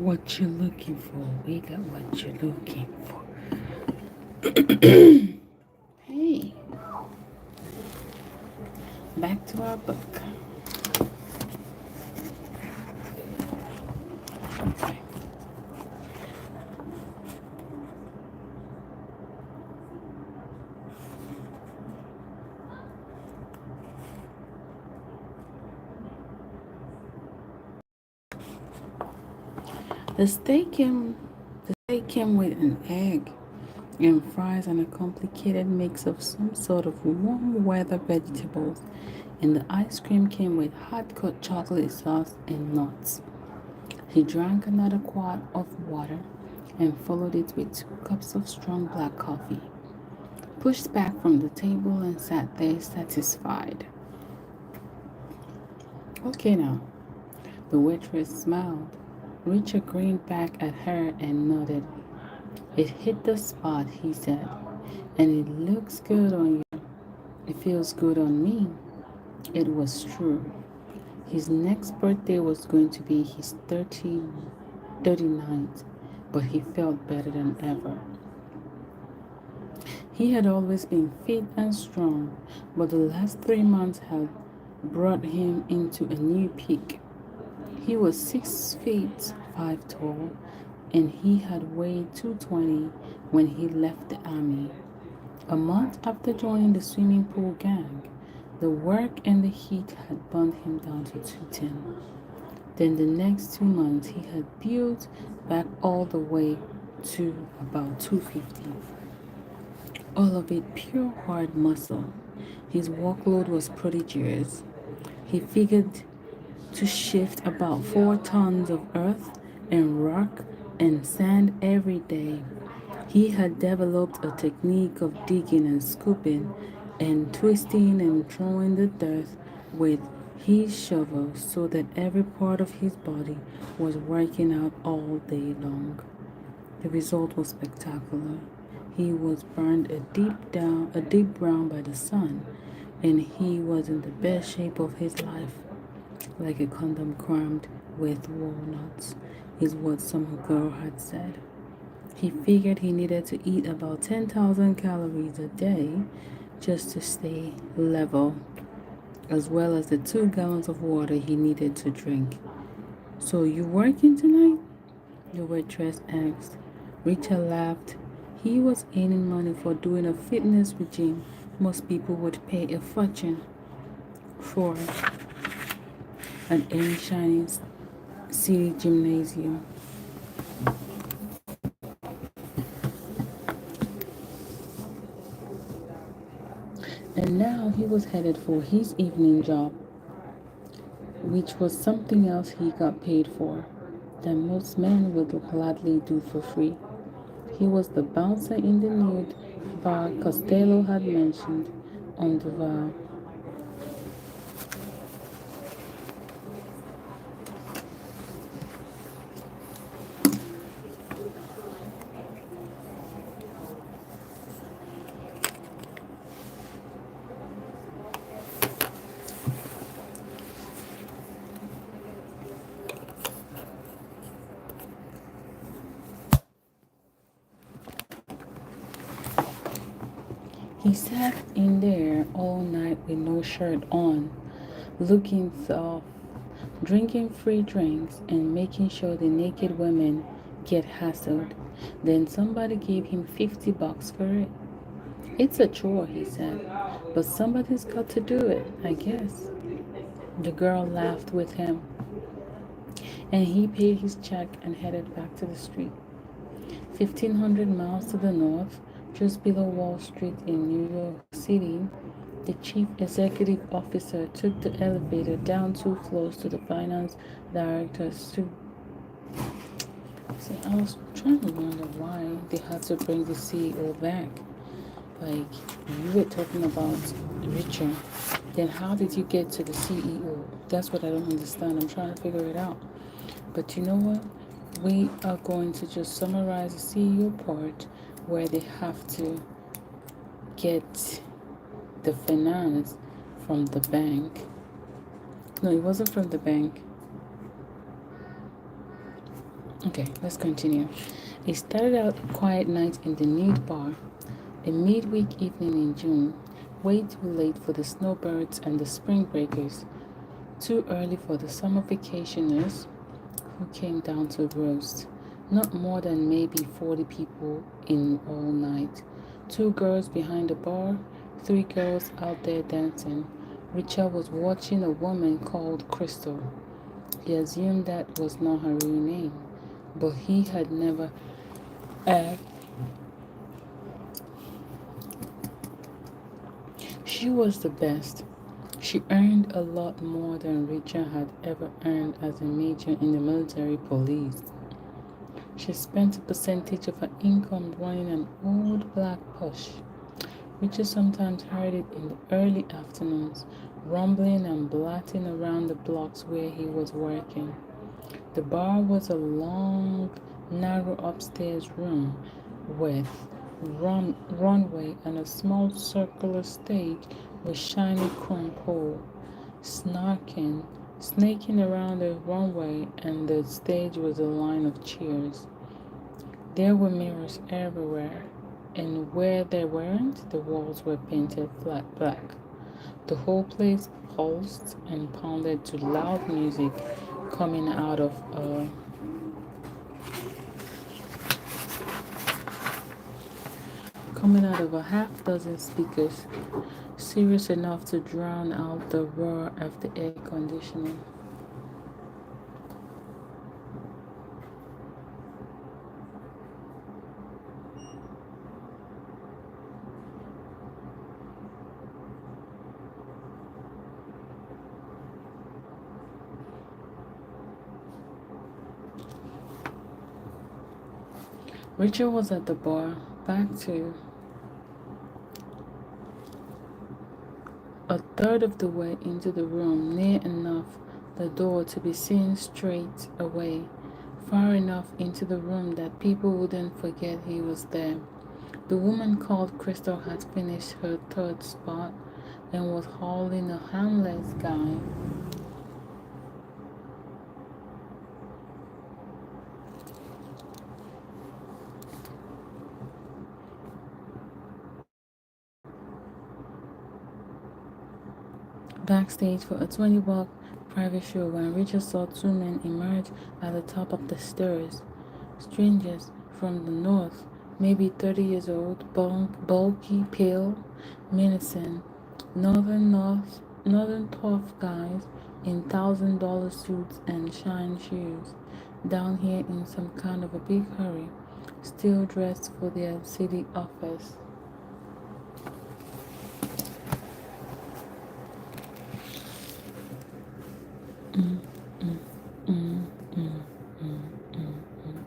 what you're looking for. We got what you're looking for. Hey, back to our book. Okay. The steak came the steak came with an egg and fries and a complicated mix of some sort of warm weather vegetables, and the ice cream came with hot cut chocolate sauce and nuts. He drank another quart of water and followed it with 2 cups of strong black coffee, pushed back from the table and sat there satisfied. Okay now, the waitress smiled. Richard grinned back at her and nodded. It hit the spot, he said, and it looks good on you. It feels good on me. It was true. His next birthday was going to be his 39th, but he felt better than ever. He had always been fit and strong, but the last 3 months had brought him into a new peak. He was 6 feet 5 tall, and he had weighed 220 when he left the army. A month after joining the swimming pool gang, the work and the heat had burned him down to 210. Then the next 2 months, he had built back all the way to about 250. All of it pure hard muscle. His workload was prodigious. He figured to shift about 4 tons of earth and rock and sand every day. He had developed a technique of digging and scooping and twisting and throwing the dirt with his shovel so that every part of his body was working out all day long. The result was spectacular. He was burned a deep brown by the sun, and he was in the best shape of his life, like a condom crammed with walnuts, is what some girl had said. He figured he needed to eat about 10,000 calories a day just to stay level, as well as the 2 gallons of water he needed to drink. So, you working tonight? The waitress asked. Richard laughed. He was earning money for doing a fitness regime most people would pay a fortune for at any Chinese city gymnasium. And now he was headed for his evening job, which was something else he got paid for, that most men would gladly do for free. He was the bouncer in the nude bar Costello had mentioned on the vow. He sat in there all night with no shirt on, looking soft, drinking free drinks, and making sure the naked women get hassled. Then somebody gave him $50 for it. It's a chore, he said, but somebody's got to do it, I guess. The girl laughed with him, and he paid his check and headed back to the street. 1,500 miles to the north, just below Wall Street in New York City, the chief executive officer took the elevator down 2 floors to the finance director's suite. See, I was trying to wonder why they had to bring the CEO back. Like, you were talking about Richard. Then how did you get to the CEO? That's what I don't understand. I'm trying to figure it out. But you know what? We are going to just summarize the CEO part where they have to get the finance from the bank. No, it wasn't from the bank. Okay, let's continue. It started out a quiet night in the nude bar, a midweek evening in June, way too late for the snowbirds and the spring breakers, too early for the summer vacationers who came down to roast. Not more than maybe 40 people in all night. Two girls behind the bar, three girls out there dancing. Richard was watching a woman called Crystal. He assumed that was not her real name, but he had never. Uh, she was the best. She earned a lot more than Richard had ever earned as a major in the military police. She spent a percentage of her income running an old black push. Richard sometimes heard it in the early afternoons, rumbling and blatting around the blocks where he was working. The bar was a long, narrow upstairs room with runway and a small circular stage with shiny chrome pole. Snaking around the runway and the stage was a line of chairs. There were mirrors everywhere, and where there weren't, the walls were painted flat black. The whole place pulsed and pounded to loud music coming out of a half dozen speakers, serious enough to drown out the roar of the air conditioning. Richard was at the bar, back to a third of the way into the room, near enough the door to be seen straight away, far enough into the room that people wouldn't forget he was there. The woman called Crystal had finished her third spot and was hauling a harmless guy. Backstage for a 20-buck private show when Richard saw two men emerge at the top of the stairs. Strangers from the north, maybe 30 years old, bulky, pale, menacing. Northern tough guys in $1,000 suits and shine shoes. Down here in some kind of a big hurry, still dressed for their city office. Mm, mm, mm, mm, mm, mm, mm.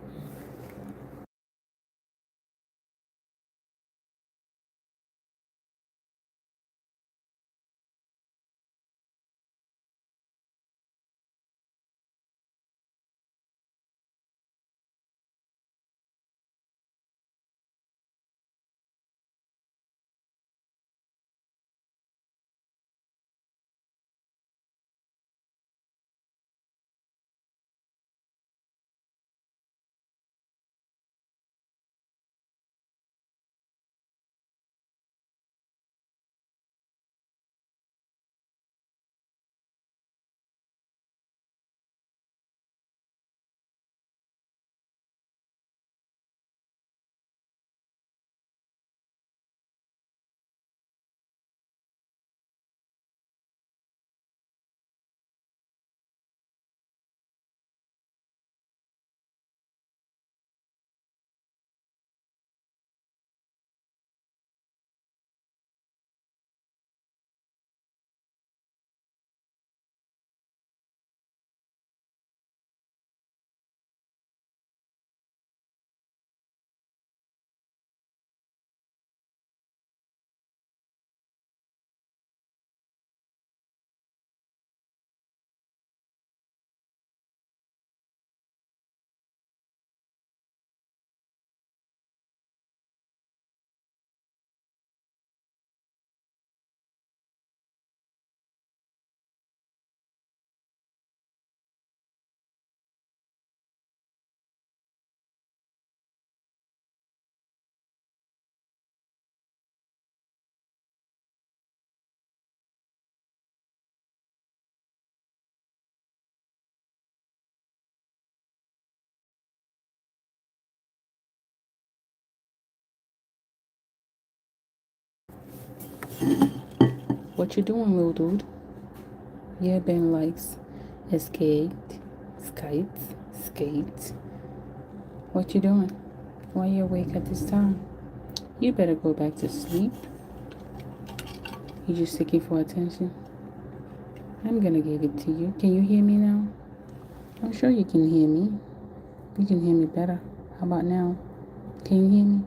What you doing, little dude? Yeah, Ben likes skate, skate. What you doing? Why you awake at this time? You better go back to sleep. You just seeking for attention. I'm gonna give it to you. Can you hear me now? I'm sure you can hear me. You can hear me better. How about now? Can you hear me?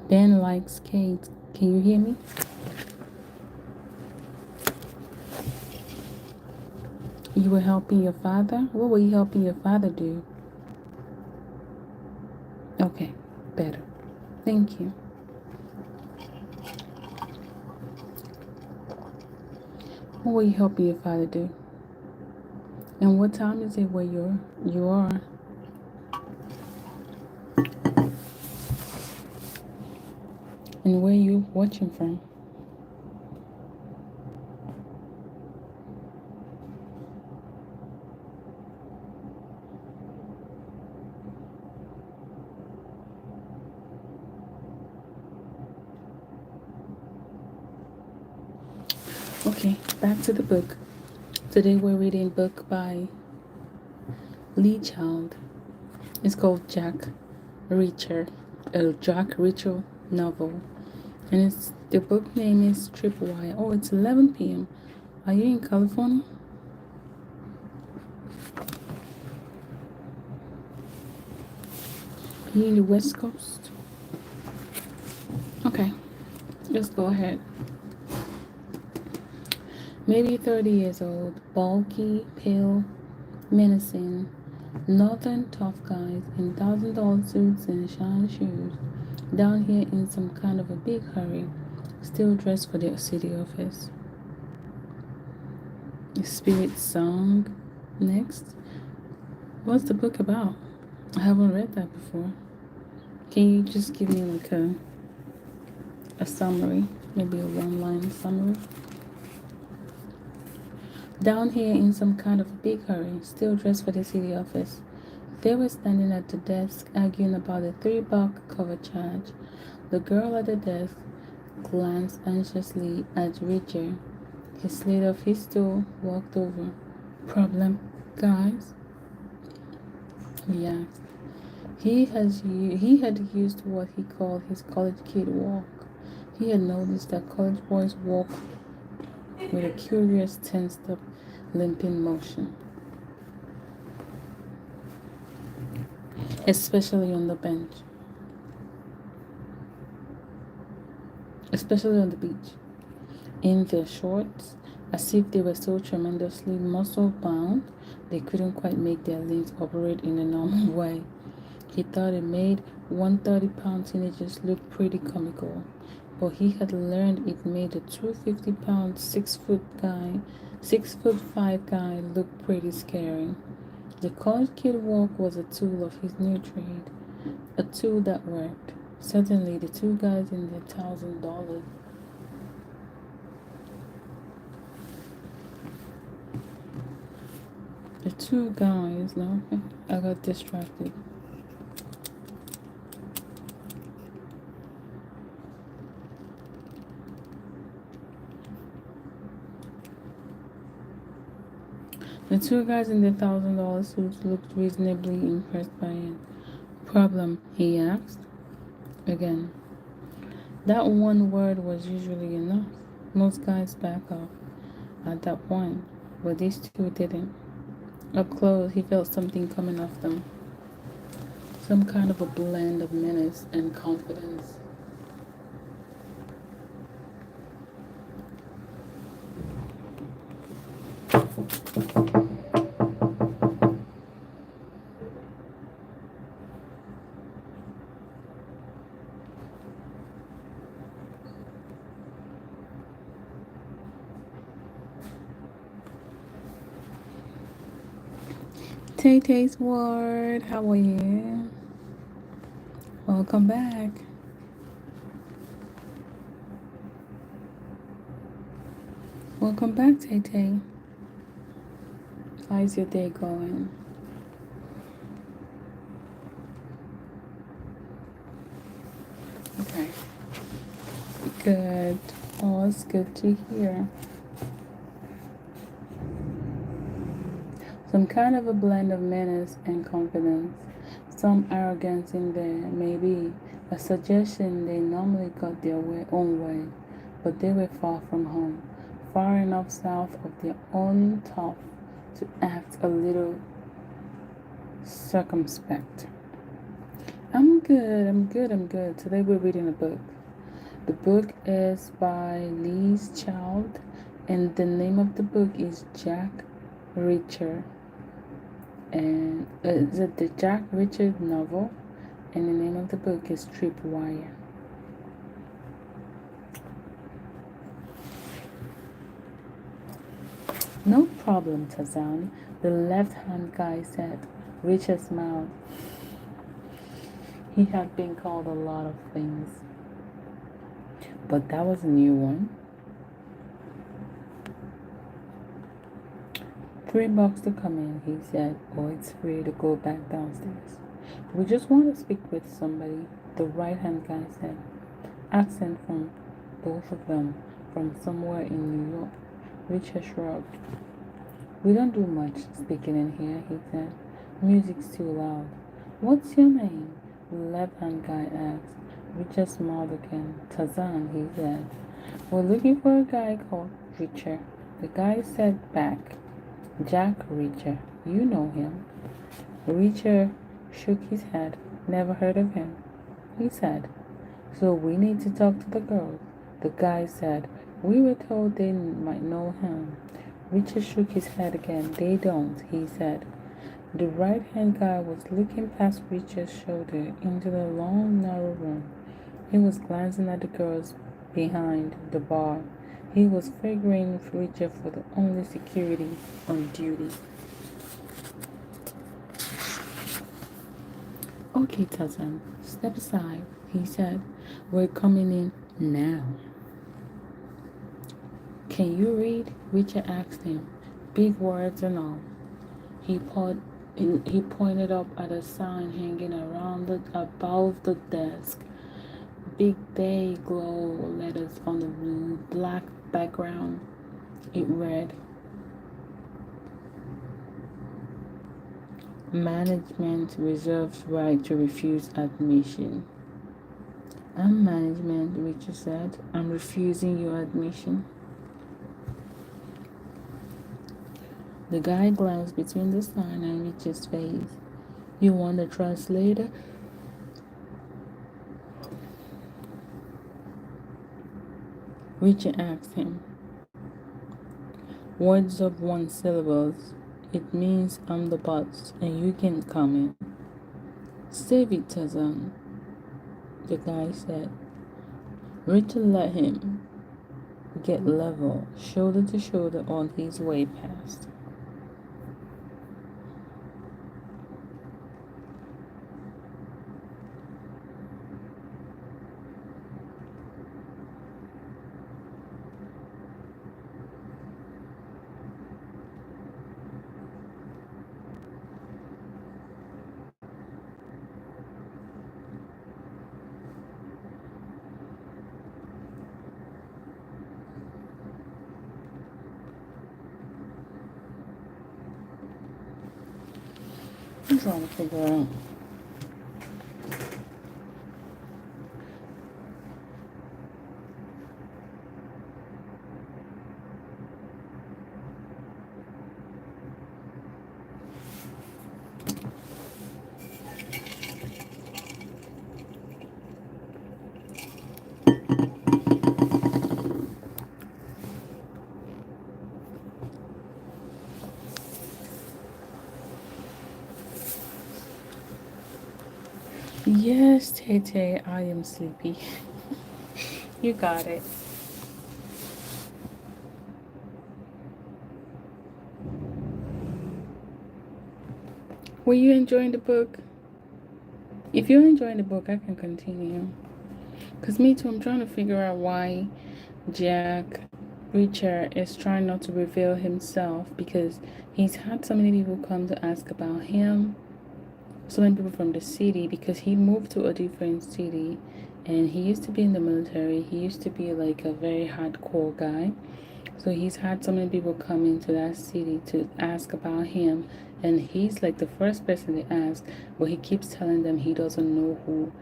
Ben likes skate. Can you hear me? You were helping your father? What were you helping your father do? Okay, better. Thank you. What were you helping your father do? And what time is it where you are? And where you watching from? Okay, back to the book. Today we're reading a book by Lee Child. It's called Jack Reacher, a Jack Reacher novel. And the book name is Tripwire. Oh, it's 11 p.m. Are you in California? Are you in the West Coast? Okay, let's go ahead. Maybe 30 years old, bulky, pale, menacing, northern tough guys in $1,000 suits and shiny shoes, down here in some kind of a big hurry, still dressed for their city office. The Spirit Song. Next. What's the book about? I haven't read that before. Can you just give me like a summary? Maybe a one-line summary? Down here in some kind of a big hurry, still dressed for the city office. They were standing at the desk arguing about a $3 cover charge. The girl at the desk glanced anxiously at Richard. He slid off his stool, walked over. Problem, guys? He asked. He had used what he called his college kid walk. He had noticed that college boys walk with a curious, tensed-up, limping motion, especially on the bench, especially on the beach, in their shorts, as if they were so tremendously muscle-bound they couldn't quite make their limbs operate in a normal way. He thought it made 130-pound teenagers look pretty comical, but he had learned it made a 250-pound, 6'5" guy look pretty scary. The college kid walk was a tool of his new trade, a tool that worked. Suddenly, the two guys in their $1,000. The two guys, no, I got distracted. The two guys in their $1,000 suits looked reasonably impressed by it. Problem, he asked. Again. That one word was usually enough. Most guys back off at that point, but these two didn't. Up close, he felt something coming off them. Some kind of a blend of menace and confidence. Tay-Tay's Ward, how are you? Welcome back. Welcome back, Tay-Tay. How's your day going? Okay. Good. Oh, it's good to hear. Some kind of a blend of menace and confidence. Some arrogance in there, maybe. A suggestion they normally got their own way, but they were far from home, far enough south of their own turf to act a little circumspect. I'm good. Today we're reading a book. The book is by Liz Child, and the name of the book is Jack Reacher. And it's the Jack Reacher novel, and the name of the book is Tripwire. No problem, Tazan, the left-hand guy said. Reacher smiled. He had been called a lot of things, but that was a new one. $3 to come in, he said, or it's free to go back downstairs. We just want to speak with somebody, the right-hand guy said. Accent from both of them, from somewhere in New York. Richard shrugged. We don't do much speaking in here, he said. Music's too loud. What's your name? The left-hand guy asked. Richard smiled again. Tazan, he said. We're looking for a guy called Richard. The guy said back. Jack Reacher. You know him. Reacher shook his head. Never heard of him. He said, so we need to talk to the girls. The guy said, we were told they might know him. Richard shook his head again. They don't, he said. The right-hand guy was looking past Richard's shoulder into the long, narrow room. He was glancing at the girls behind the bar. He was figuring Richard for the only security on duty. Okay, Tazan, step aside, he said. We're coming in now. Can you read? Richard asked him. Big words and all. He pointed up at a sign hanging above the desk. Big day glow letters on the blue black background. It read, Management reserves right to refuse admission. I'm management, Richard said. I'm refusing your admission. The guy glanced between the sign and Richard's face. You want a translator? Richard asked him. Words of one syllables. It means I'm the boss and you can come in. Save it, Tazan, the guy said. Richard let him get level, shoulder to shoulder on his way past. I'm trying to figure out. Yes, Tay, I am sleepy. You got it. Were you enjoying the book? If you're enjoying the book, I can continue. Because me too, I'm trying to figure out why Jack Reacher is trying not to reveal himself, because he's had so many people come to ask about him. So many people from the city, because he moved to a different city And he used to be in the military. He used to be like a very hardcore guy. So he's had so many people come into that city to ask about him, and he's like the first person they ask, but he keeps telling them he doesn't know who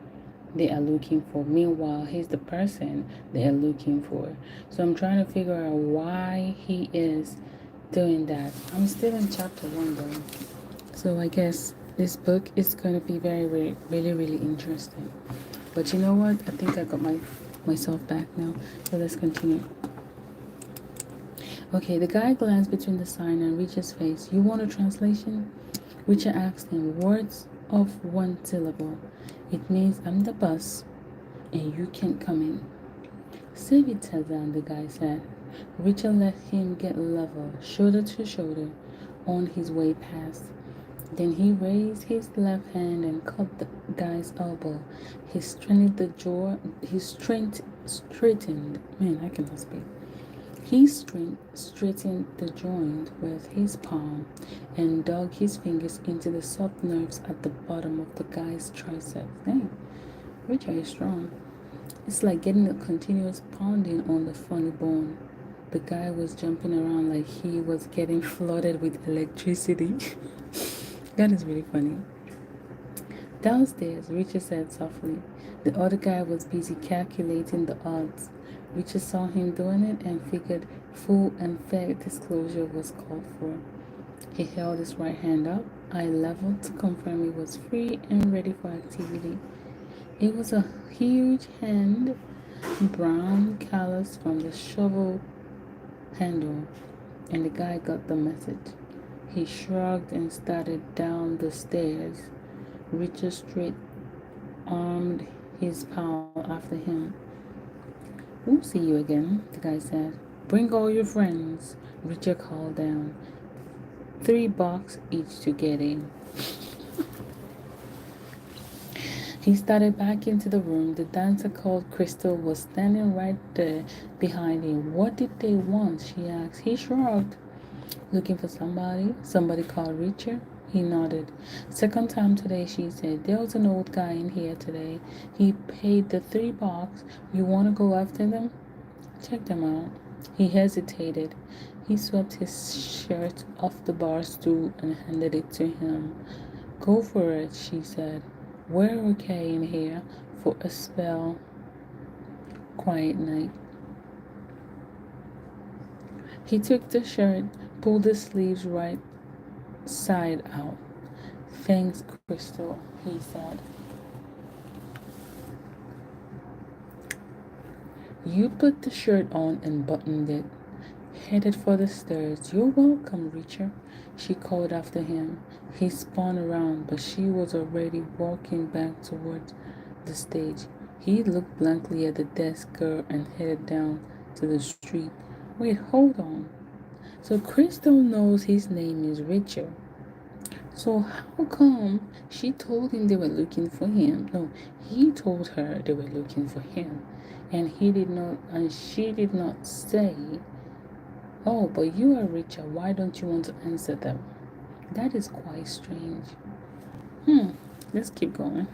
they are looking for. Meanwhile, he's the person they are looking for. So I'm trying to figure out why he is doing that. I'm still in chapter 1 though. So I guess this book is going to be really interesting. But you know what? I think I got myself back now. So let's continue. Okay, the guy glanced between the sign and Richard's face. You want a translation? Richard asked him. Words of one syllable. It means I'm the boss and you can't come in. Save it, Tarzan, the guy said. Richard let him get level, shoulder to shoulder, on his way past. Then he raised his left hand and cut the guy's elbow. He straightened the jaw. He straightened. Man, I cannot speak. He straightened the joint with his palm and dug his fingers into the soft nerves at the bottom of the guy's triceps. Dang, Richard is strong. It's like getting a continuous pounding on the funny bone. The guy was jumping around like he was getting flooded with electricity. That is really funny. Downstairs, Richard said softly. The other guy was busy calculating the odds. Richard saw him doing it and figured full and fair disclosure was called for. He held his right hand up, eye level, to confirm it was free and ready for activity. It was a huge hand, brown, callous from the shovel handle, and the guy got the message. He shrugged and started down the stairs. Richard straight armed his pal after him. We'll see you again, the guy said. Bring all your friends, Richard called down. $3 each to get in. He started back into the room. The dancer called Crystal was standing right there behind him. What did they want? She asked. He shrugged. Looking for somebody? Somebody called Richard? He nodded. Second time today, she said. There was an old guy in here today. He paid the $3. You want to go after them? Check them out. He hesitated. He swept his shirt off the bar stool and handed it to him. Go for it, she said. We're okay in here for a spell. Quiet night. He took the shirt, pulled the sleeves right side out. Thanks, Crystal, he said. You put the shirt on and buttoned it. Headed for the stairs. You're welcome, Richard, she called after him. He spun around, but she was already walking back towards the stage. He looked blankly at the desk girl and headed down to the street. Wait, hold on. So Crystal knows his name is Richard. So how come she told him they were looking for him? No, he told her they were looking for him. And she did not say, oh, but you are Richard. Why don't you want to answer them? That is quite strange. Let's keep going.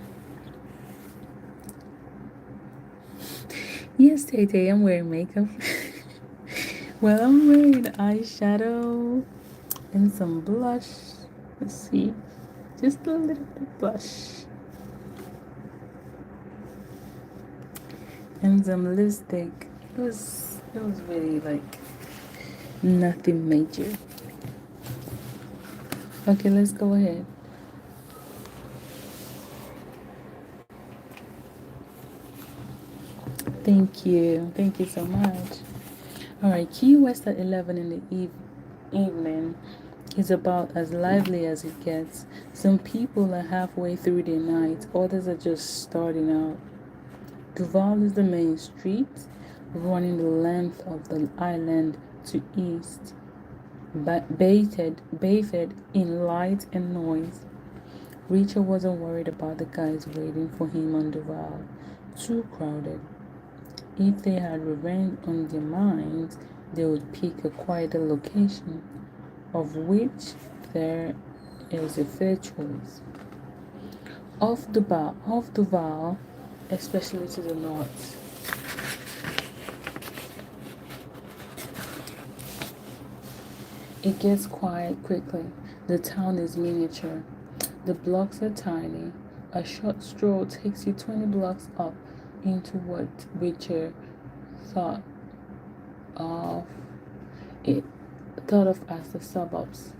Yes, Tay, I'm wearing makeup. Well, I'm wearing eyeshadow and some blush. Let's see. Just a little bit blush. And some lipstick. It was really like nothing major. Okay, let's go ahead. Thank you so much. All right, Key West at 11 in the evening is about as lively as it gets. Some people are halfway through their night, others are just starting out. Duval is the main street, running the length of the island to east, bathed in light and noise. Richard wasn't worried about the guys waiting for him on Duval. Too crowded. If they had revenge on their minds, they would pick a quieter location, of which there is a fair choice. Off Duval, especially to the north. It gets quiet quickly. The town is miniature. The blocks are tiny. A short stroll takes you 20 blocks up into what Richard thought of it thought of as the suburbs,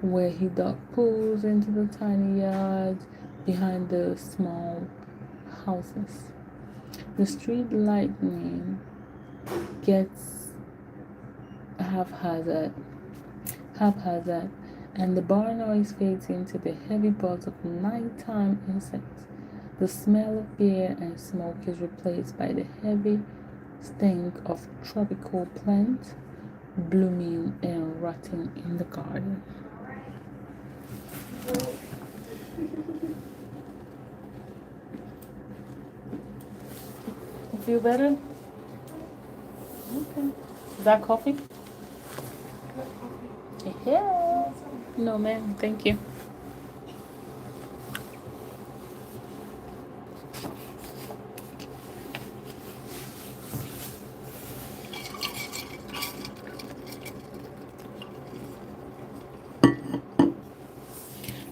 where he dug pools into the tiny yards behind the small houses. The street lightning gets haphazard, haphazard, and the bar noise fades into the heavy buzz of nighttime insects. The smell of beer and smoke is replaced by the heavy stink of tropical plants blooming and rotting in the garden. You feel better? Okay. Is that coffee? Yeah. No, ma'am. Thank you.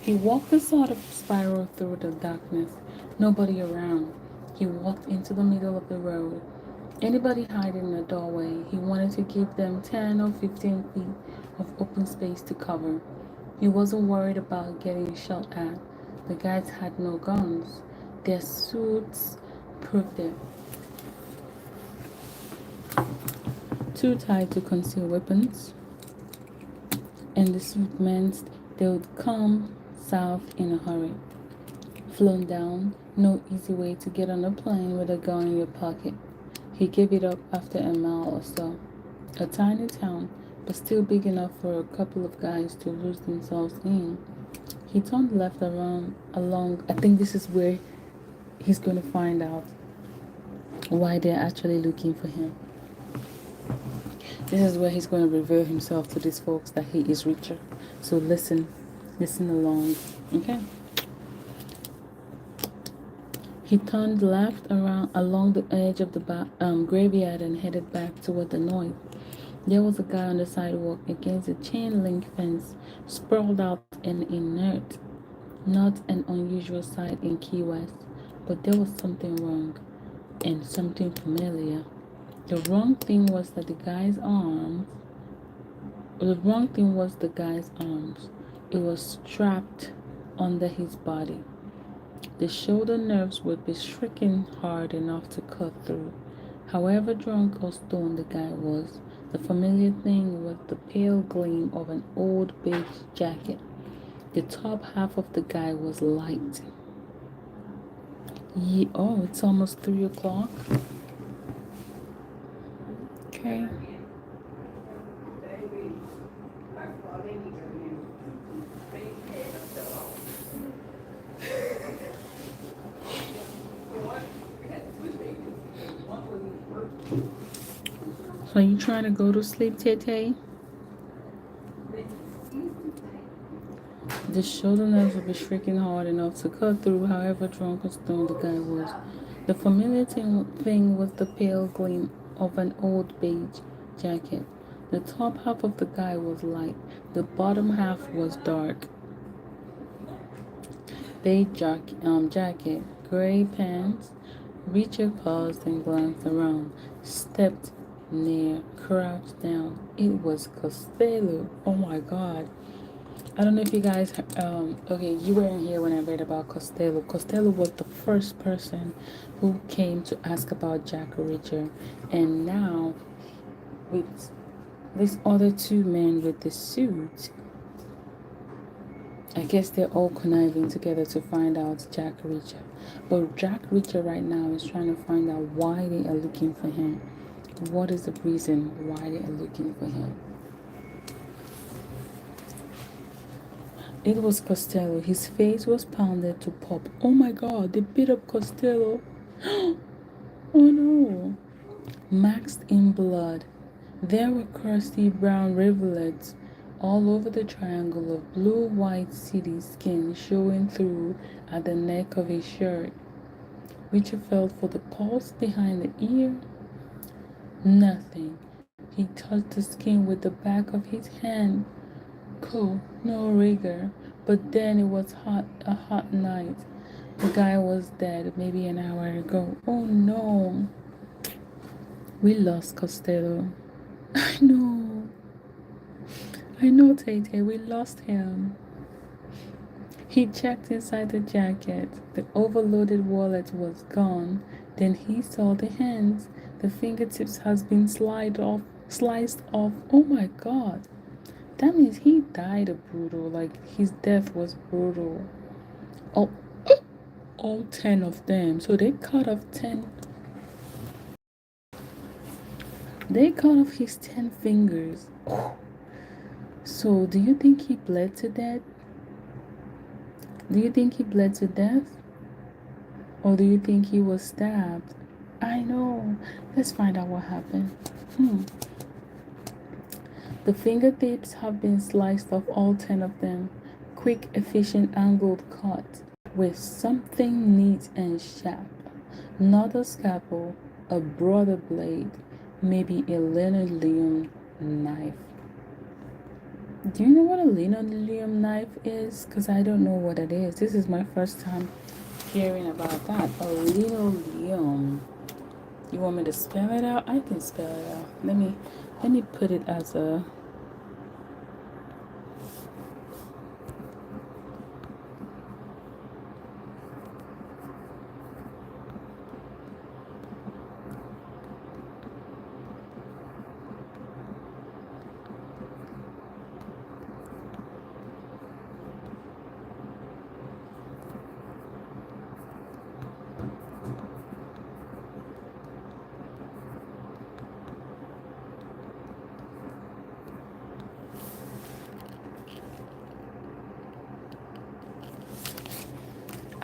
He walked the sort of spiral through the darkness. Nobody around. He walked into the middle of the road. Anybody hiding in a doorway, he wanted to give them 10 or 15 feet of open space to cover. He wasn't worried about getting shot at. The guys had no guns. Their suits proved it. Too tight to conceal weapons, and the suit meant they would come south in a hurry. Flown down, no easy way to get on a plane with a gun in your pocket. He gave it up after a mile or so. A tiny town, but still big enough for a couple of guys to lose themselves in. He turned left around along. I think this is where he's going to find out why they're actually looking for him. This is where he's going to reveal himself to these folks that he is Richard. So listen along, okay? He turned left around along the edge of the graveyard and headed back toward the north. There was a guy on the sidewalk against a chain link fence, sprawled out and inert. Not an unusual sight in Key West, but there was something wrong and something familiar. The wrong thing was the guy's arms. It was strapped under his body. The shoulder nerves would be stricken hard enough to cut through. However drunk or stoned the guy was, the familiar thing was the pale gleam of an old beige jacket. The top half of the guy was light. Oh, it's almost 3 o'clock. Okay. So are you trying to go to sleep, Tete? The shoulder nerves would be shrieking hard enough to cut through however drunk or stoned the guy was. The familiar thing was the pale gleam of an old beige jacket. The top half of the guy was light. The bottom half was dark. Beige jacket, gray pants. Richard paused and glanced around, stepped near, crouched down. It was Costello. Oh my God. I don't know if you guys, okay, you weren't here when I read about Costello. Costello was the first person who came to ask about Jack Reacher. And now, with these other two men with the suit, I guess they're all conniving together to find out Jack Reacher. But Jack Reacher right now is trying to find out why they are looking for him. What is the reason why they are looking for him? It was Costello. His face was pounded to pop. Oh my God, they beat up Costello. Oh no. Maxed in blood. There were crusty brown rivulets all over the triangle of blue-white city skin showing through at the neck of his shirt. Richard felt for the pulse behind the ear. Nothing. He touched the skin with the back of his hand. Cool, no rigor. But then it was a hot night. The guy was dead maybe an hour ago. Oh no. We lost Costello. I know. I know, Tay-Tay. We lost him. He checked inside the jacket. The overloaded wallet was gone. Then he saw the hands. The fingertips has been sliced off. Oh my god. That means he died a brutal, like his death was brutal. All, all 10 of them. So they cut off 10. They cut off his 10 fingers. So do you think he bled to death? Do you think he bled to death? Or do you think he was stabbed? I know. Let's find out what happened. The fingertips have been sliced off, all 10 of them. Quick, efficient, angled cut with something neat and sharp. Not a scalpel, a broader blade, maybe a linoleum knife. Do you know what a linoleum knife is? Because I don't know what it is. This is my first time hearing about that. A linoleum. You want me to spell it out? I can spell it out. Let me put it as a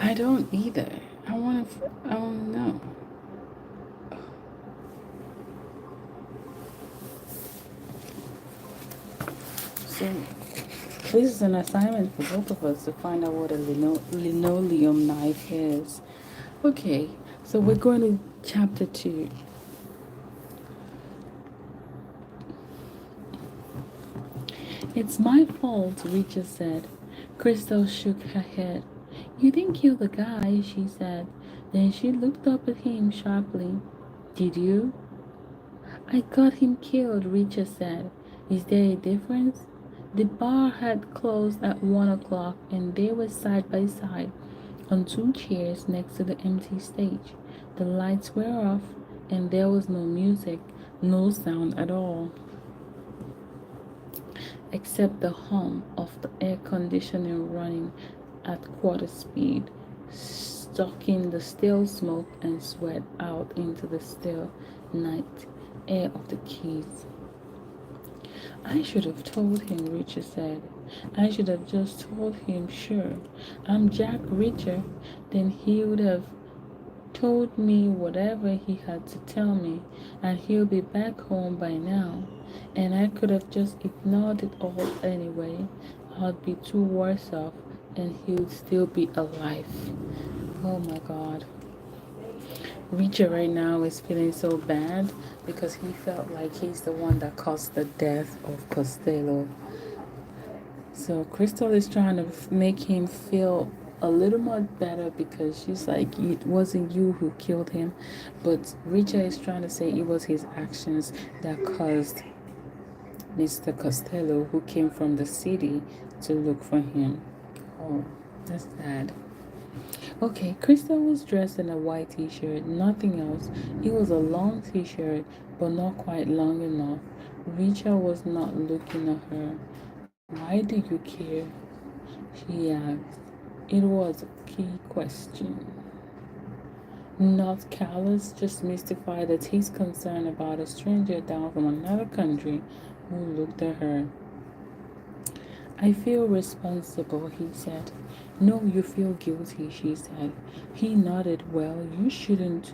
I don't either. I want to know. So this is an assignment for both of us to find out what a linoleum knife is. Okay, so we're going to chapter 2. It's my fault, Rita said. Crystal shook her head. You didn't kill the guy, she said. Then she looked up at him sharply. Did you? I got him killed, Richard said. Is there a difference? The bar had closed at 1 o'clock and they were side by side on 2 chairs next to the empty stage. The lights were off and there was no music, no sound at all, except the hum of the air conditioning running at quarter speed, sucking the stale smoke and sweat out into the still night air of the Keys. I should have told him, Richard said. I should have just told him, sure, I'm Jack Reacher. Then he would have told me whatever he had to tell me, and he'll be back home by now. And I could have just ignored it all anyway. I'd be too worse off, and he'd still be alive. Oh my God. Richard right now is feeling so bad because he felt like he's the one that caused the death of Costello. So Crystal is trying to make him feel a little more better because she's like, it wasn't you who killed him. But Richard is trying to say it was his actions that caused Mr. Costello, who came from the city to look for him. Oh, that's sad. Okay, Crystal was dressed in a white t-shirt, nothing else. It was a long t-shirt, but not quite long enough. Richard was not looking at her. Why do you care? She asked. It was a key question. Not callous, just mystified at his concern about a stranger down from another country who looked at her. I feel responsible, he said. No, you feel guilty, she said. He nodded. Well, you shouldn't,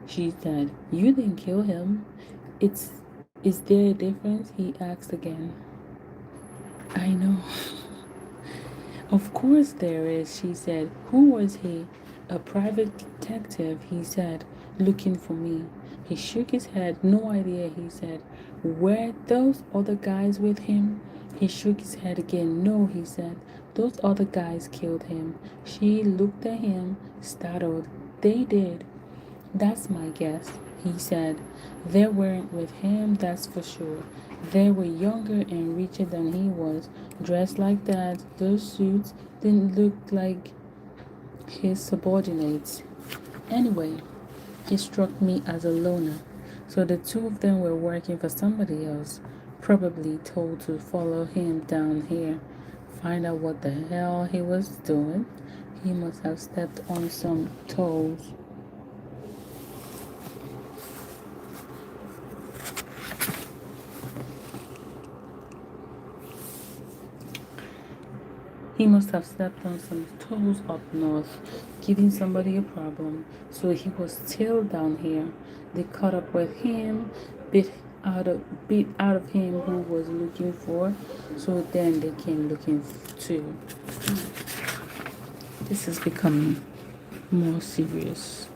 she said. You didn't kill him. Is there a difference? He asked again. I know. Of course there is, she said. Who was he? A private detective, he said, looking for me. He shook his head. No idea, he said. Were those other guys with him? He shook his head again. No, he said. Those other guys killed him. She looked at him, startled. They did. That's my guess, he said. They weren't with him, that's for sure. They were younger and richer than he was, dressed like that. Those suits didn't look like his subordinates. Anyway, he struck me as a loner. So the two of them were working for somebody else, probably told to follow him down here, find out what the hell he was doing. He must have stepped on some toes. He must have stepped on some toes up north, giving somebody a problem. So he was still down here. They caught up with him, bit out of him who was looking for. So then they came looking too. This is becoming more serious.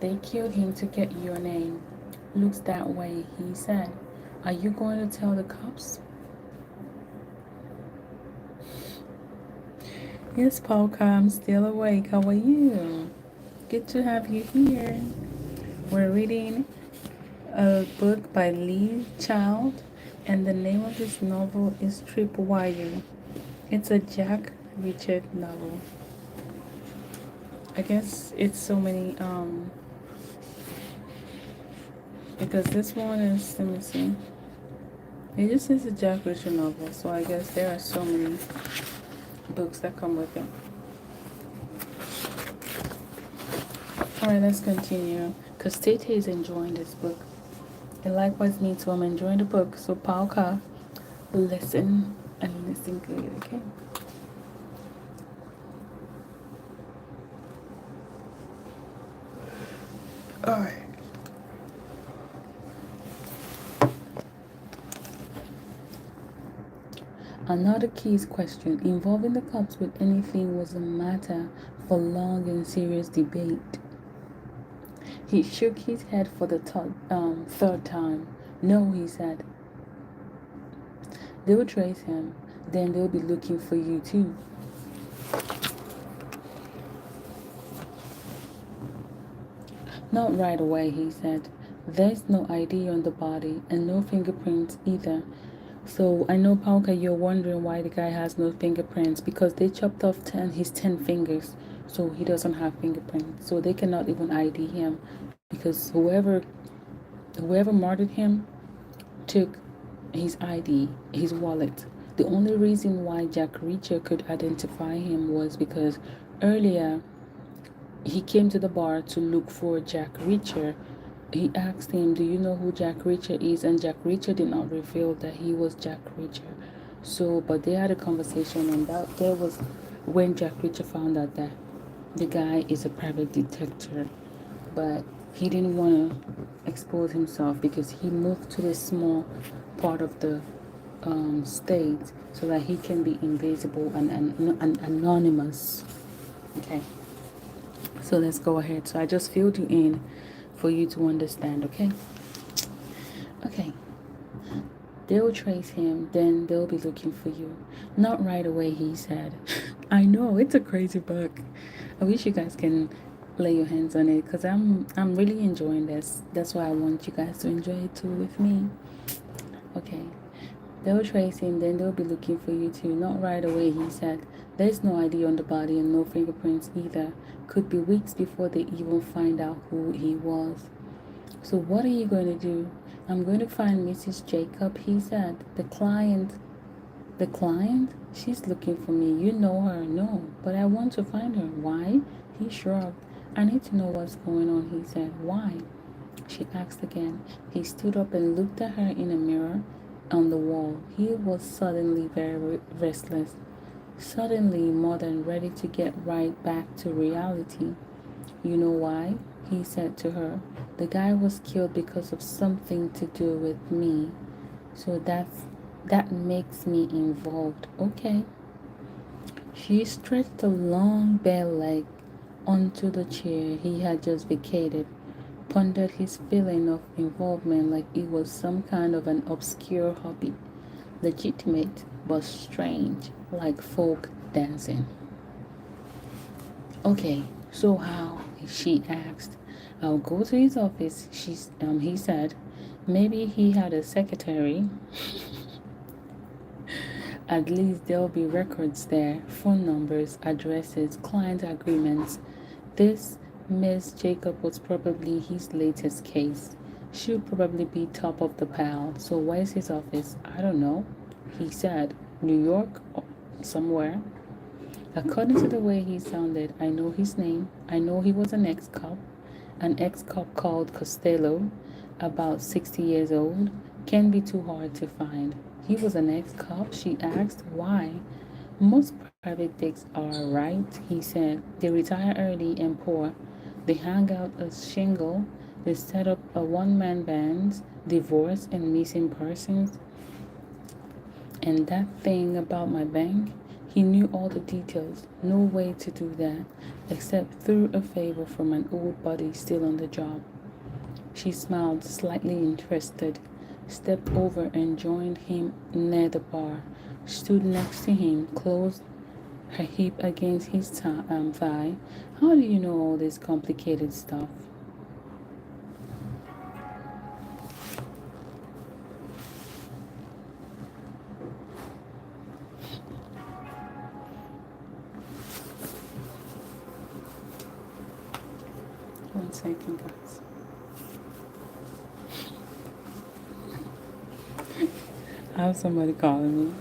They killed him to get your name. Looks that way, he said. Are you going to tell the cops? Yes, Polka, I'm still awake. How are you? Good to have you here. We're reading a book by Lee Child, and the name of this novel is Tripwire. It's a Jack Reacher novel. I guess it's so many, because this one is, let me see. It just says a Jack Reacher novel, so I guess there are so many books that come with it. Alright, let's continue. Because Tete is enjoying this book. And likewise me too, I'm enjoying the book. So Pauka, listen and listen good, okay? Alright. Another case question involving the cops with anything was a matter for long and serious debate. He shook his head for the third time. No, he said. They'll trace him. Then they'll be looking for you too. Not right away, he said. There's no ID on the body and no fingerprints either. So I know, Pauka, you're wondering why the guy has no fingerprints, because they chopped off his 10 fingers, so he doesn't have fingerprints. So they cannot even ID him, because whoever murdered him took his ID, his wallet. The only reason why Jack Reacher could identify him was because earlier he came to the bar to look for Jack Reacher. He asked him, do you know who Jack Reacher is? And Jack Reacher did not reveal that he was Jack Reacher. So, but they had a conversation, and there was when Jack Reacher found out that the guy is a private detective. But he didn't want to expose himself because he moved to this small part of the state so that he can be invisible and anonymous. Okay. So let's go ahead. So I just filled you in for you to understand, okay? Okay. They'll trace him, then they'll be looking for you. Not right away, he said. I know, it's a crazy book. I wish you guys can lay your hands on it, because I'm really enjoying this. That's why I want you guys to enjoy it too with me. Okay. They'll trace him, then they'll be looking for you too. Not right away, he said. There's no ID on the body and no fingerprints either. Could be weeks before they even find out who he was. So what are you going to do? I'm going to find Mrs. Jacob, he said. The client? She's looking for me. You know her. No, but I want to find her. Why? He shrugged. I need to know what's going on, he said. Why? She asked again. He stood up and looked at her in a mirror on the wall. He was suddenly very restless, suddenly more than ready to get right back to reality. You know why? He said to her. The guy was killed because of something to do with me. So that makes me involved. Okay. She stretched a long bare leg onto the chair he had just vacated, pondered his feeling of involvement like it was some kind of an obscure hobby, legitimate but strange, like folk dancing. Okay, so how? She asked. I'll go to his office, he said. Maybe he had a secretary. At least there'll be records there, phone numbers, addresses, client agreements. This Miss Jacob was probably his latest case. She'll probably be top of the pile. So where's his office? I don't know. He said, New York or somewhere. According to the way he sounded, I know his name. I know he was an ex-cop called Costello, about 60 years old. Can't be too hard to find. He was an ex-cop? She asked. Why? Most private dicks are, right? He said. They retire early and poor. They hang out a shingle. They set up a one-man band, divorce and missing persons. And that thing about my bank, he knew all the details. No way to do that, except through a favor from an old buddy still on the job. She smiled, slightly interested, stepped over and joined him near the bar, stood next to him, closed her hip against his thigh. How do you know all this complicated stuff? One second, guys. I have somebody calling me.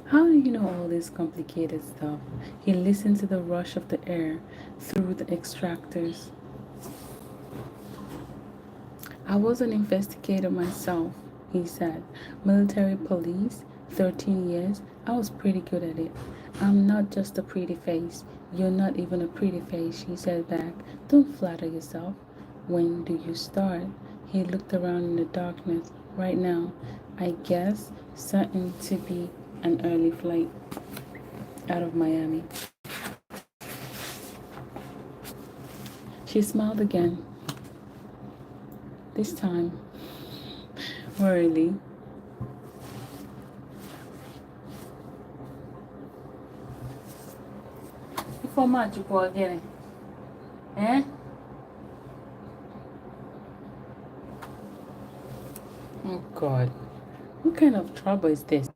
How do you know all this complicated stuff? He listened to the rush of the air through the extractors. I was an investigator myself, he said. Military police, 13 years. I was pretty good at it. I'm not just a pretty face. You're not even a pretty face, she said back. Don't flatter yourself. When do you start? He looked around in the darkness. Right now, I guess, certain to be an early flight out of Miami. She smiled again, this time wearily. Before much you go again. Eh? Oh God. What kind of trouble is this?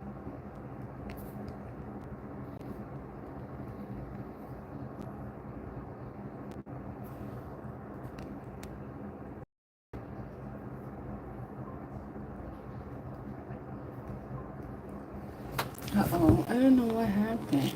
Uh-oh, I don't know what happened.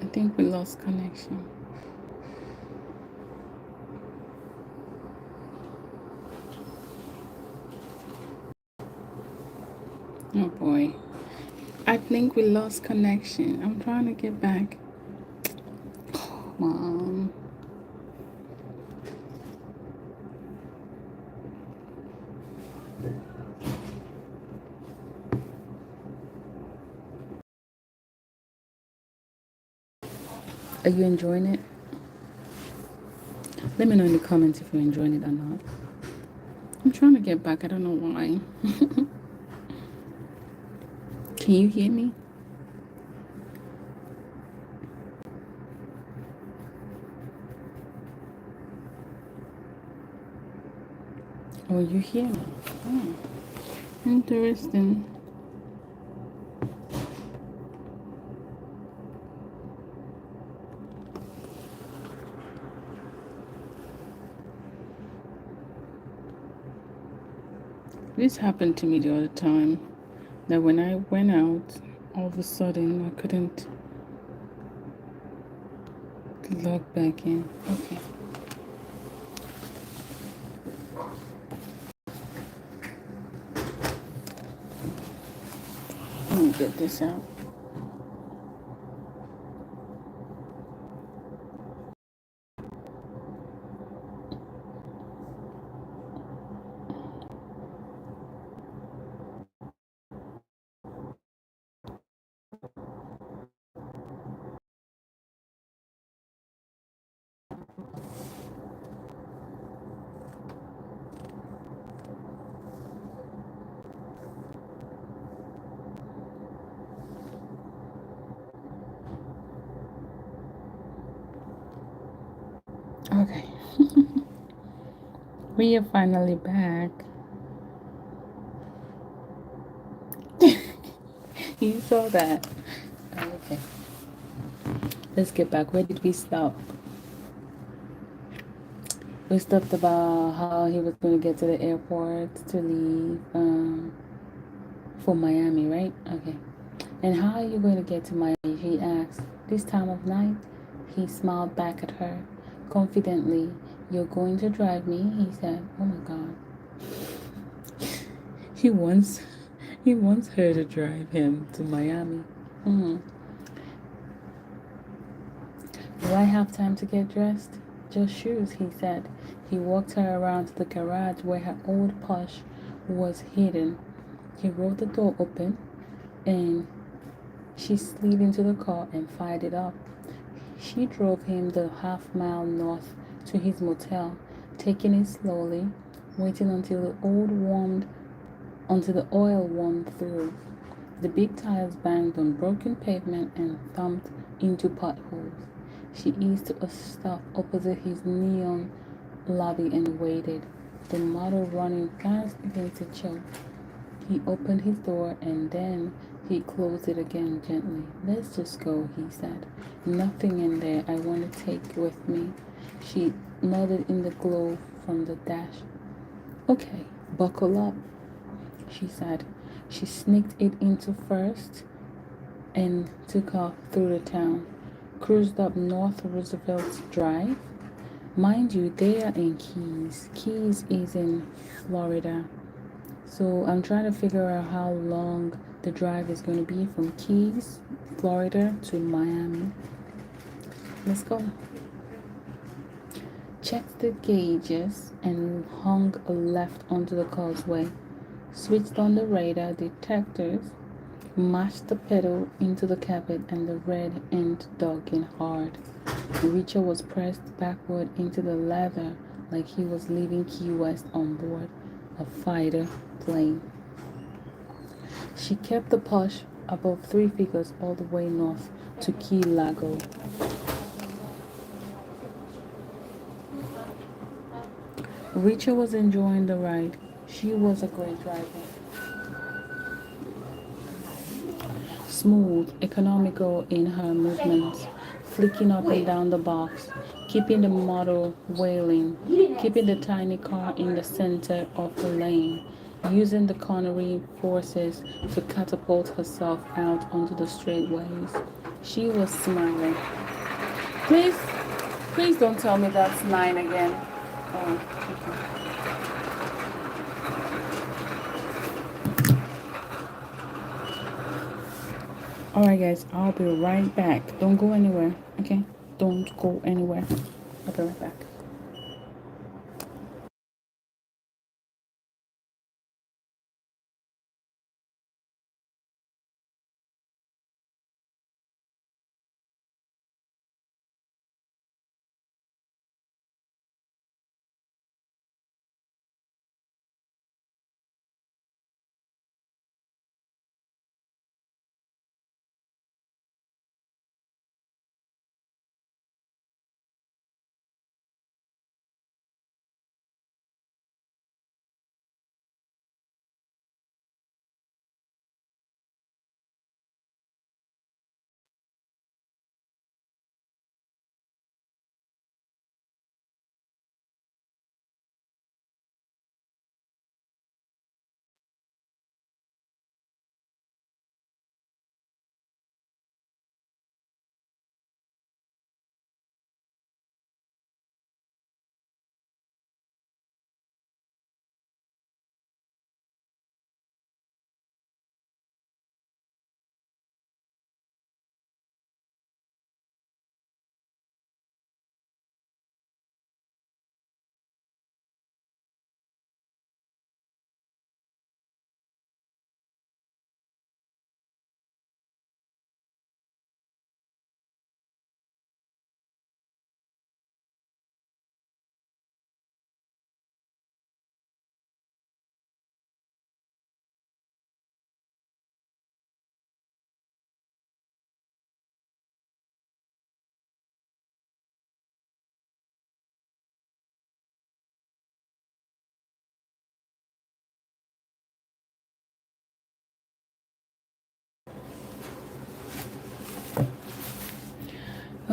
I think we lost connection. Oh boy. I think we lost connection. I'm trying to get back. Mom. Are you enjoying it? Let me know in the comments if you're enjoying it or not. I'm trying to get back. I don't know why. Can you hear me? Oh, you hear me? Oh, interesting. This happened to me the other time. That when I went out, all of a sudden I couldn't log back in. Okay. Let me get this out. Okay. We are finally back. You saw that. Okay. Let's get back. Where did we stop? We stopped about how he was going to get to the airport to leave for Miami, right? Okay. And how are you going to get to Miami? He asked. This time of night? He smiled back at her confidently. You're going to drive me? He said. Oh my God. He wants, he wants her to drive him to Miami. Mm-hmm. Do I have time to get dressed? Just shoes, he said. He walked her around to the garage where her old Porsche was hidden. He rolled the door open and she slid into the car and fired it up. She drove him the half-mile north to his motel, taking it slowly, waiting until the oil warmed through. The big tires banged on broken pavement and thumped into potholes. She eased to a stop opposite his neon lobby and waited, the motor running fast against a choke. He opened his door and then he closed it again gently. Let's just go, he said. Nothing in there I want to take with me. She nodded in the glow from the dash. Okay, buckle up, she said. She sneaked it into first and took off through the town. Cruised up North Roosevelt Drive. Mind you, they are in Keys. Keys is in Florida. So I'm trying to figure out how long the drive is going to be from Keys, Florida to Miami. Let's go. Checked the gauges and hung a left onto the causeway. Switched on the radar detectors, mashed the pedal into the carpet, and the red end dug in hard. Richard was pressed backward into the leather like he was leaving Key West on board a fighter plane. She kept the Porsche above 3 figures all the way north to Key Largo. Richard was enjoying the ride. She was a great driver. Smooth, economical in her movements, flicking up and down the box, keeping the model wailing, keeping the tiny car in the center of the lane, using the cornering forces to catapult herself out onto the straightaways. She was smiling. Please, please don't tell me that's 9 again. Oh, okay. Alright, guys, I'll be right back. Don't go anywhere, okay? Don't go anywhere. I'll be right back.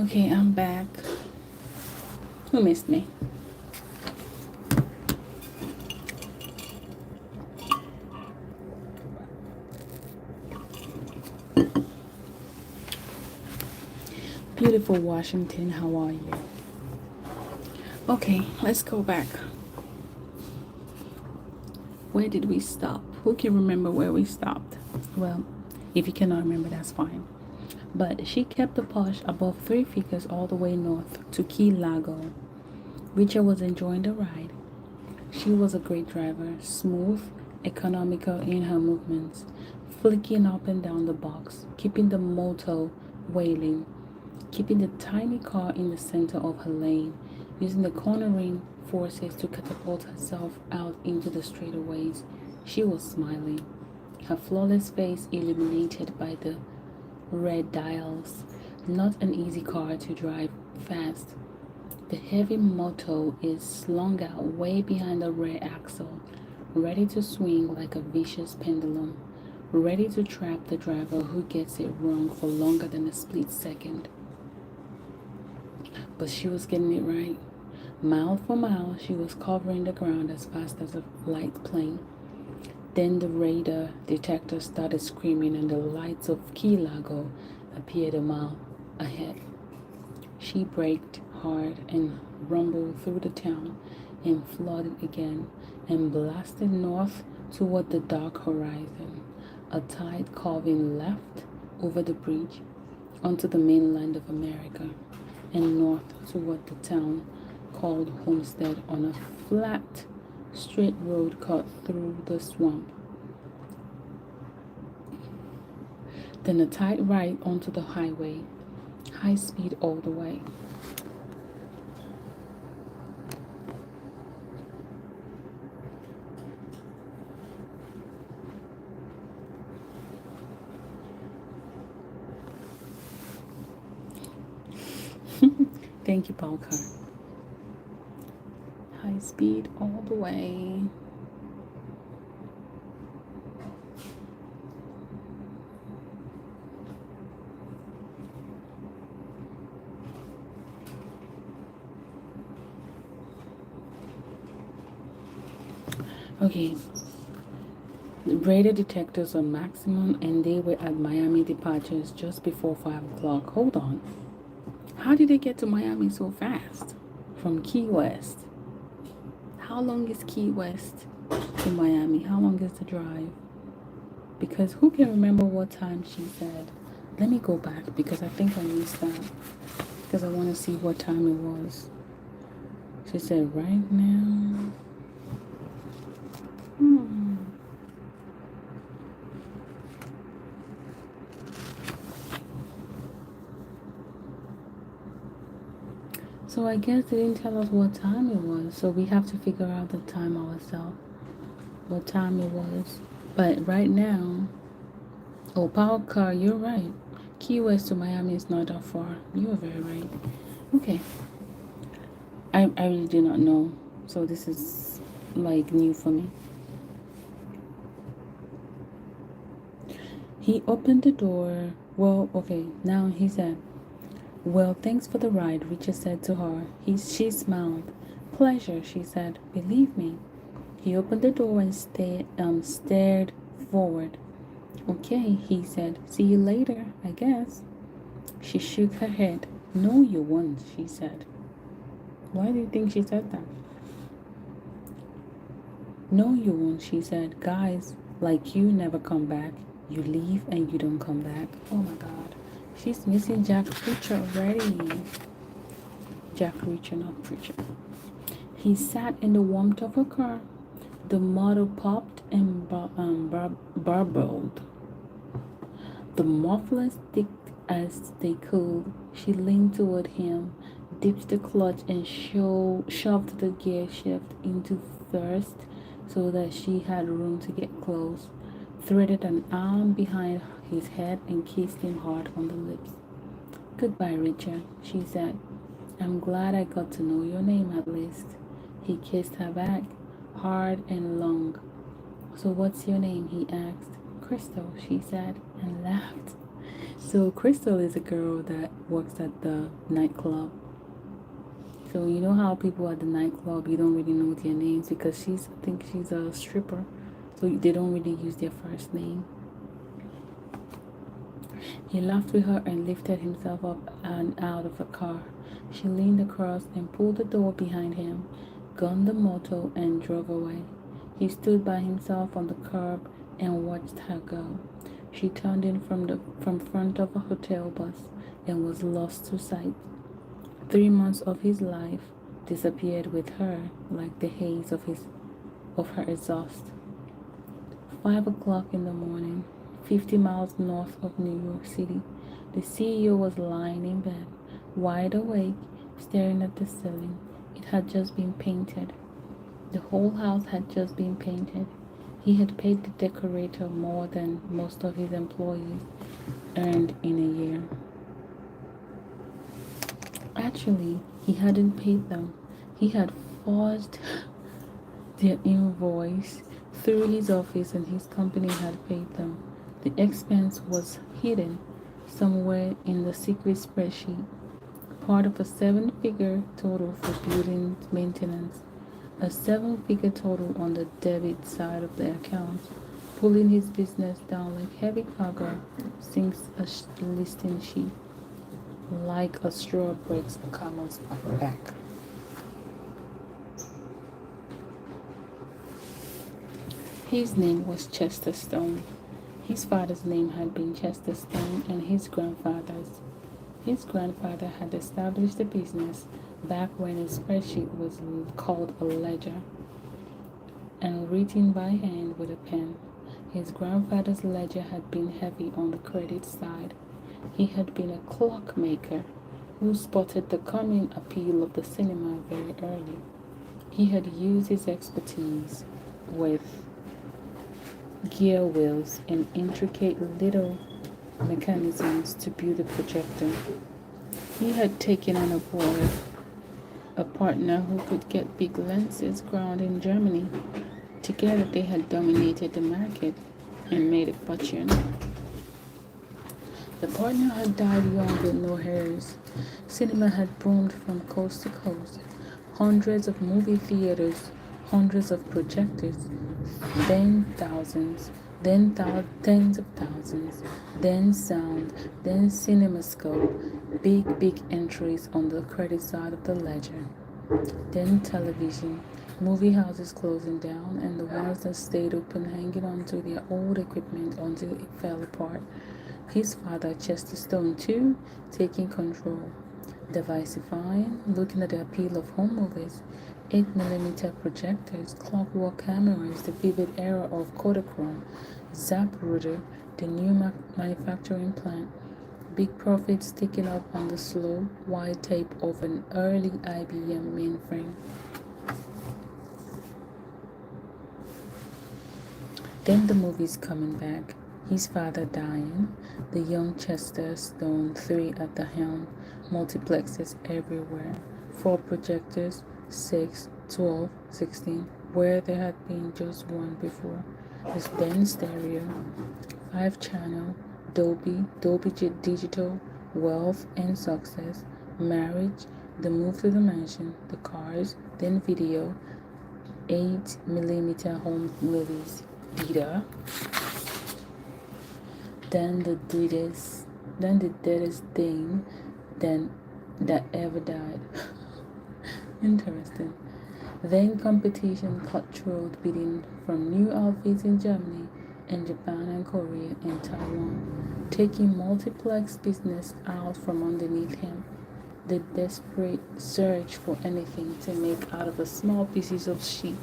Okay, I'm back. Who missed me? Beautiful Washington, how are you? Okay, let's go back. Where did we stop? Who can remember where we stopped? Well, if you cannot remember, that's fine. But she kept the posh above 3 figures all the way north to Key Largo. Richard was enjoying the ride. She was a great driver, smooth, economical in her movements, flicking up and down the box, keeping the motor wailing, keeping the tiny car in the center of her lane, using the cornering forces to catapult herself out into the straightaways. She was smiling, her flawless face illuminated by the red dials. Not an easy car to drive fast. The heavy motor is slung out way behind the rear axle, ready to swing like a vicious pendulum, ready to trap the driver who gets it wrong for longer than a split second. But she was getting it right. Mile for mile, she was covering the ground as fast as a light plane. Then the radar detector started screaming and the lights of Key Largo appeared a mile ahead. She braked hard and rumbled through the town and flooded again and blasted north toward the dark horizon, a tide carving left over the bridge onto the mainland of America and north toward the town called Homestead on a flat, straight road cut through the swamp. Then a tight right onto the highway, high speed all the way. Thank you, Paul Carr. High speed all the way. Okay, the radar detectors are maximum and they were at Miami departures just before 5 o'clock. Hold on. How did they get to Miami so fast? From Key West. How long is Key West to Miami? How long is the drive? Because who can remember what time she said? Let me go back because I think I missed that. Because I want to see what time it was. She said right now. So I guess they didn't tell us what time it was. So we have to figure out the time ourselves. What time it was. But right now, oh, Power Car, you're right. Key West to Miami is not that far. You are very right. Okay. I really do not know. So this is like new for me. He opened the door. Well, okay. Now he said, well, thanks for the ride, Richard said to her. She smiled. Pleasure, she said. Believe me. He opened the door and stared forward. Okay, he said. See you later, I guess. She shook her head. No, you won't, she said. Why do you think she said that? No, you won't, she said. Guys like you never come back. You leave and you don't come back. Oh my God. She's missing Jack Reacher already. Jack Reacher, not Preacher. He sat in the warmth of her car. The motor popped and burbled. The mufflers ticked as they could. She leaned toward him, dipped the clutch, and shoved the gear shift into first so that she had room to get close, threaded an arm behind his head, and kissed him hard on the lips. Goodbye, Richard, she said. I'm glad I got to know your name at least. He kissed her back, hard and long. So what's your name? He asked. Crystal, she said, and laughed. So Crystal is a girl that works at the nightclub. So you know how people at the nightclub, you don't really know their names because I think she's a stripper. So they don't really use their first name. He laughed with her and lifted himself up and out of the car. She leaned across and pulled the door behind him, gunned the motor, and drove away. He stood by himself on the curb and watched her go. She turned in from front of a hotel bus and was lost to sight. 3 months of his life disappeared with her like the haze of her exhaust. 5 o'clock in the morning, 50 miles north of New York City, the CEO was lying in bed, wide awake, staring at the ceiling. It had just been painted. The whole house had just been painted. He had paid the decorator more than most of his employees earned in a year. Actually, he hadn't paid them. He had forged their invoice through his office and his company had paid them. The expense was hidden somewhere in the secret spreadsheet, part of a 7-figure total for building maintenance, a 7-figure total on the debit side of the account. Pulling his business down like heavy cargo sinks a listing sheet, like a straw breaks a camel's back. His name was Chester Stone. His father's name had been Chester Stone, and his grandfather's. His grandfather had established the business back when a spreadsheet was called a ledger and written by hand with a pen. His grandfather's ledger had been heavy on the credit side. He had been a clockmaker who spotted the coming appeal of the cinema very early. He had used his expertise with gear wheels and intricate little mechanisms to build a projector. He had taken on board a partner who could get big lenses ground in Germany. Together they had dominated the market and made a fortune. The partner had died young with no heirs. Cinema had boomed from coast to coast. Hundreds of movie theaters, hundreds of projectors, then thousands, then tens of thousands, then sound, then CinemaScope, big entries on the credit side of the ledger. Then television, movie houses closing down, and the ones that stayed open hanging on to their old equipment until it fell apart. His father, Chester Stone, too, taking control, diversifying, looking at the appeal of home movies, 8mm projectors, clockwork cameras, the vivid era of Kodachrome, Zapruder, the new manufacturing plant, big profits taken up on the slow, wide tape of an early IBM mainframe. Then the movies coming back, his father dying, the young Chester Stone 3 at the helm, multiplexes everywhere, 4 projectors, 6, 12, 16, where there had been just one before. This then stereo, 5-channel, Dolby Digital, wealth and success, marriage, the move to the mansion, the cars, then video, 8mm home movies, Dita, then the deadest thing that ever died. Interesting. Then competition, cutthroat bidding from new outfits in Germany and Japan and Korea and Taiwan, taking multiplex business out from underneath him. The desperate search for anything to make out of the small pieces of sheet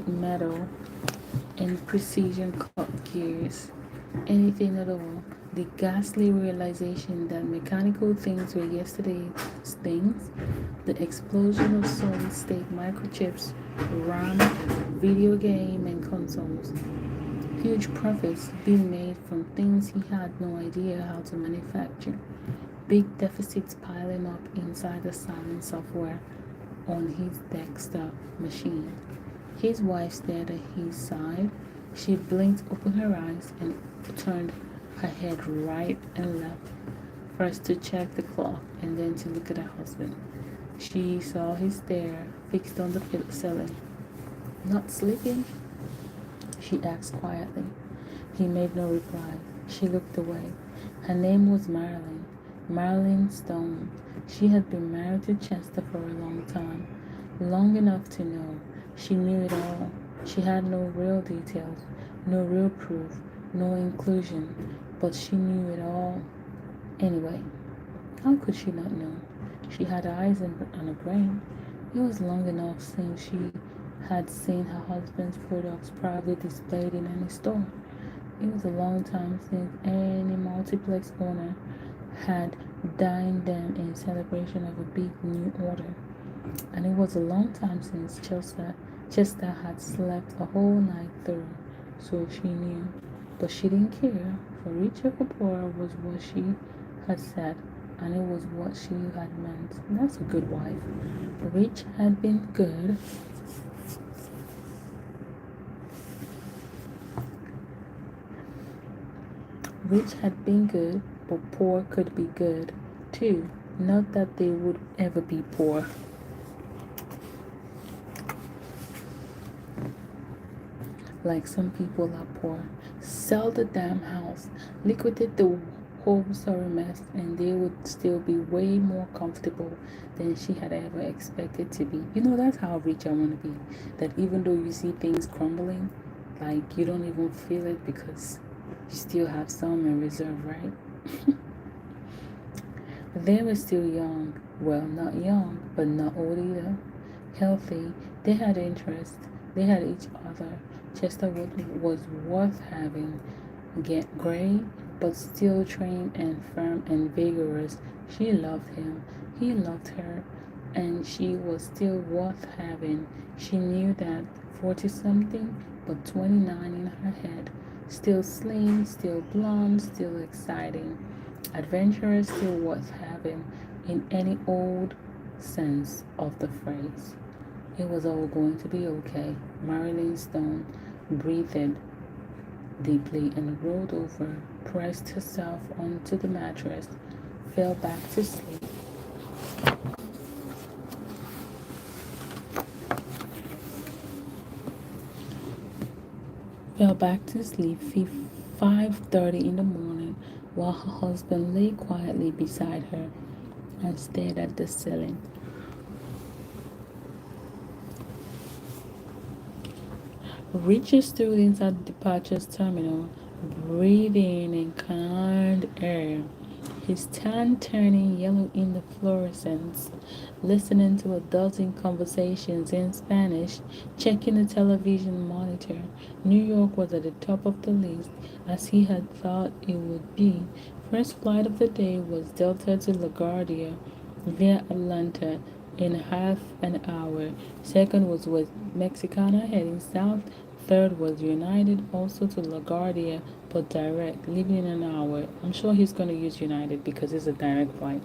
metal and precision cut gears, anything at all. The ghastly realization that mechanical things were yesterday's things, the explosion of solid-state microchips, RAM, video game, and consoles. Huge profits being made from things he had no idea how to manufacture. Big deficits piling up inside the silent software on his desktop machine. His wife stared at his side. She blinked open her eyes and turned her head right and left, first to check the clock and then to look at her husband. She saw his stare fixed on the ceiling. Not sleeping? She asked quietly. He made no reply. She looked away. Her name was Marilyn. Marilyn Stone. She had been married to Chester for a long time. Long enough to know. She knew it all. She had no real details, no real proof, no inclusion, but she knew it all. Anyway, how could she not know? She had eyes and a brain. It was long enough since she had seen her husband's products proudly displayed in any store. It was a long time since any multiplex owner had dined them in celebration of a big new order. And it was a long time since Chester had slept a whole night through, so she knew. But she didn't care, for rich or poor was what she had said, and it was what she had meant. That's a good wife. Rich had been good. Rich had been good, but poor could be good too. Not that they would ever be poor. Like some people are poor. Sell the damn house, liquidate the whole sorry mess, and they would still be way more comfortable than she had ever expected to be. You know, that's how rich I want to be. That even though you see things crumbling, like you don't even feel it because you still have some in reserve, right? They were still young. Well, not young, but not old either. Healthy. They had interest. They had each other. Chester was worth having. Get gray, but still trim and firm and vigorous. She loved him. He loved her. And she was still worth having. She knew that 40 something, but 29 in her head. Still slim, still blonde, still exciting. Adventurous, still worth having in any old sense of the phrase. It was all going to be okay. Marilyn Stone breathed deeply and rolled over, pressed herself onto the mattress, fell back to sleep. Fell back to sleep 5:30 in the morning while her husband lay quietly beside her and stared at the ceiling. Richard stood inside the departures terminal, breathing in kind air, his tan turning yellow in the fluorescence, listening to a dozen conversations in Spanish, checking the television monitor. New York was at the top of the list, as he had thought it would be. First flight of the day was Delta to LaGuardia via Atlanta in half an hour. Second was with Mexicana heading south. Third was United, also to LaGuardia, but direct, leaving in an hour. I'm sure he's going to use United because it's a direct flight.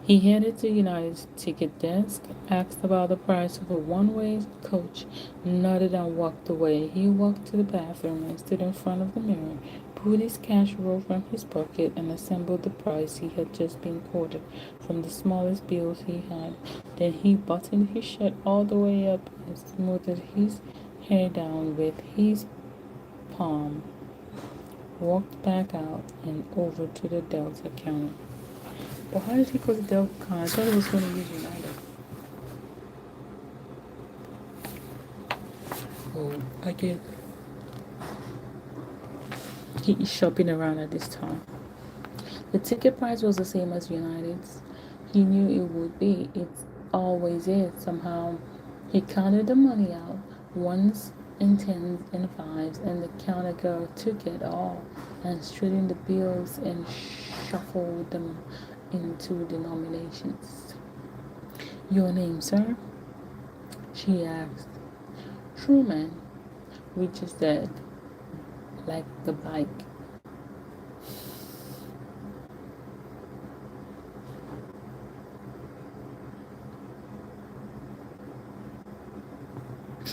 He headed to United's ticket desk, asked about the price of a one-way coach, nodded and walked away. He walked to the bathroom and stood in front of the mirror, pulled his cash roll from his pocket, and assembled the price he had just been quoted from the smallest bills he had. Then he buttoned his shirt all the way up and smoothed his hair down with his palm, walked back out and over to the Delta counter. But how did he go to Delta Con? I thought he was going to use United. Oh, I get. He is shopping around at this time. The ticket price was the same as United's. He knew it would be. It always is. Somehow, he counted the money out, ones and tens and fives, and the counter girl took it all and straightened the bills and shuffled them into denominations. Your name, sir? She asked. Truman, Richard said, like the bike.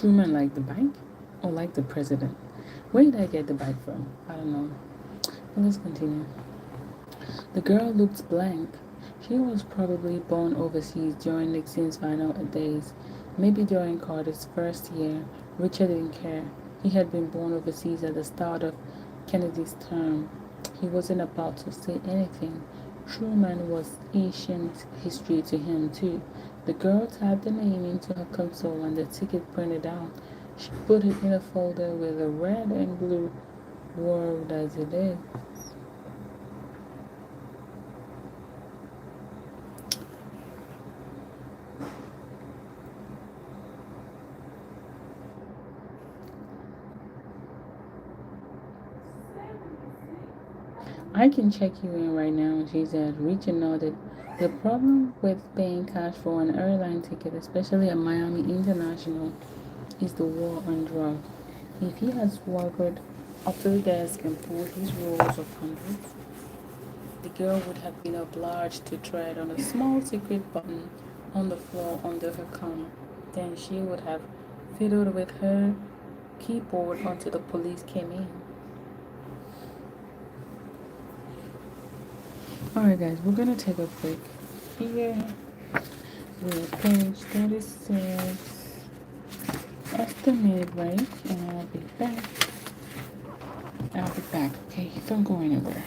Truman liked the bike or like the president? Where did I get the bike from? I don't know. But let's continue. The girl looked blank. She was probably born overseas during Nixon's final days, maybe during Carter's first year. Richard didn't care. He had been born overseas at the start of Kennedy's term. He wasn't about to say anything. Truman was ancient history to him, too. The girl typed the name into her console and the ticket printed out. She put it in a folder with a red and blue world as it is. I can check you in right now, she said. Richard nodded. The problem with paying cash for an airline ticket, especially at Miami International, is the war on drugs. If he had swaggered up to the desk and pulled his rolls of hundreds, the girl would have been obliged to tread on a small secret button on the floor under her counter. Then she would have fiddled with her keyboard until the police came in. Alright, guys, we're gonna take a break here. We're page 36. Estimated break, and I'll be back. Okay? Don't go anywhere.